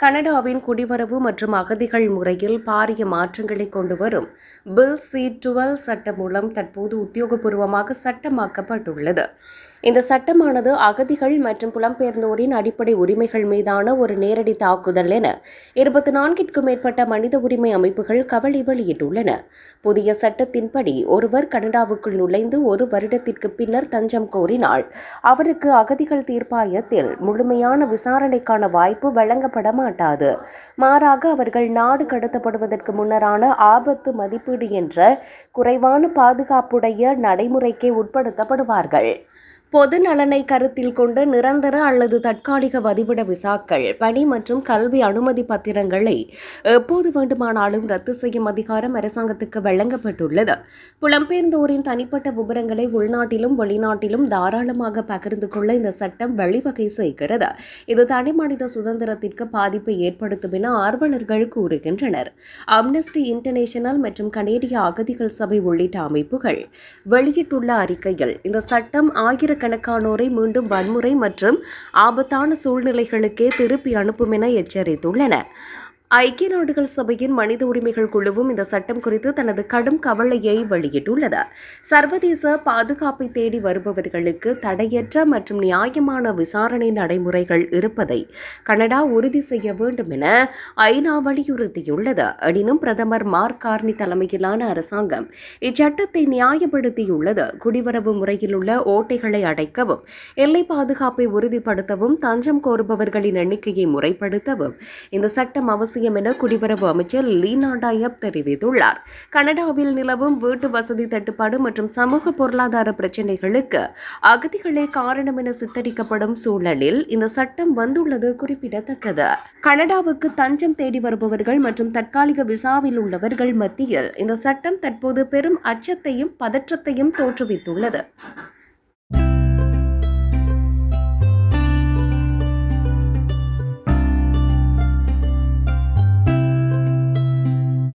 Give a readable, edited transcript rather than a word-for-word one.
கனடாவின் குடிவரவு மற்றும் அகதிகள் முறையில் பாரிய மாற்றங்களை கொண்டுவரும் பில் C-12 சட்டம் மூலம் தற்போது உத்தியோகபூர்வமாக சட்டமாக்கப்பட்டுள்ளது. இந்த சட்டமானது அகதிகள் மற்றும் புலம்பெயர்ந்தோரின் அடிப்படை உரிமைகள் மீதான ஒரு நேரடி தாக்குதல் என 24க்கும் மேற்பட்ட மனித உரிமை அமைப்புகள் கவலை வெளியிட்டுள்ளன. புதிய சட்டத்தின்படி ஒருவர் கனடாவுக்குள் நுழைந்து 1 வருடத்திற்கு பின்னர் தஞ்சம் கோரினால் அவருக்கு அகதிகள் தீர்ப்பாயத்தில் முழுமையான விசாரணைக்கான வாய்ப்பு வழங்கப்பட மாட்டாது. மாறாக அவர்கள் நாடு கடத்தப்படுவதற்கு முன்னரான ஆபத்து மதிப்பீடு என்ற குறைவான பாதுகாப்புடைய நடைமுறைக்கே உட்படுத்தப்படுவார்கள். பொது நலனை கருத்தில் கொண்டு நிரந்தர அல்லது தற்காலிக வதிவிட விசாக்கள், பணி மற்றும் கல்வி அனுமதி பத்திரங்களை எப்போது வேண்டுமானாலும் ரத்து செய்யும் அதிகாரம் அரசாங்கத்துக்கு வழங்கப்பட்டுள்ளது. புலம்பெயர்ந்தோரின் தனிப்பட்ட விவரங்களை உள்நாட்டிலும் வெளிநாட்டிலும் தாராளமாக பகிர்ந்து கொள்ள இந்த சட்டம் வழிவகை செய்கிறது. இது தனிமனித சுதந்திரத்திற்கு பாதிப்பை ஏற்படுத்தும் என ஆர்வலர்கள் கூறுகின்றனர். அம்னஸ்டி இன்டர்நேஷனல் மற்றும் கனேடிய அகதிகள் சபை உள்ளிட்ட அமைப்புகள் வெளியிட்டுள்ள அறிக்கையில் இந்த சட்டம் ஆயிரக்கணக்கானோரை மீண்டும் வன்முறை மற்றும் ஆபத்தான சூழ்நிலைகளுக்கே திருப்பி அனுப்பும் என எச்சரித்துள்ளன. ஐக்கிய நாடுகள் சபையின் மனித உரிமைகள் குழுவும் இந்த சட்டம் குறித்து தனது கடும் கவலையை வெளியிட்டுள்ளது. சர்வதேச பாதுகாப்பை தேடி வருபவர்களுக்கு தடையற்ற மற்றும் நியாயமான விசாரணை நடைமுறைகள் இருப்பதை கனடா உறுதி செய்ய வேண்டும் என ஐநா வலியுறுத்தியுள்ளது. எனினும் பிரதமர் மார்க் கார்னி தலைமையிலான அரசாங்கம் இச்சட்டத்தை நியாயப்படுத்தியுள்ளது. குடிவரவு முறையில் உள்ள ஓட்டைகளை அடைக்கவும், எல்லை பாதுகாப்பை உறுதிப்படுத்தவும், தஞ்சம் கோருபவர்களின் எண்ணிக்கையை முறைப்படுத்தவும் இந்த சட்டம் அவசியம் என குடிவரவு அமைச்சர் லீனா டயப் தெரிவித்துள்ளார். கனடாவில் நிலவும் வீட்டு வசதி தட்டுப்பாடு மற்றும் சமூக பொருளாதார பிரச்சினைகளுக்கு அகதிகளே காரணம் என சித்தரிக்கப்படும் சூழலில் இந்த சட்டம் வந்துள்ளது குறிப்பிடத்தக்கது. கனடாவுக்கு தஞ்சம் தேடி வருபவர்கள் மற்றும் தற்காலிக விசாவில் உள்ளவர்கள் மத்தியில் இந்த சட்டம் தற்போது பெரும் அச்சத்தையும் பதற்றத்தையும் தோற்றுவித்துள்ளது.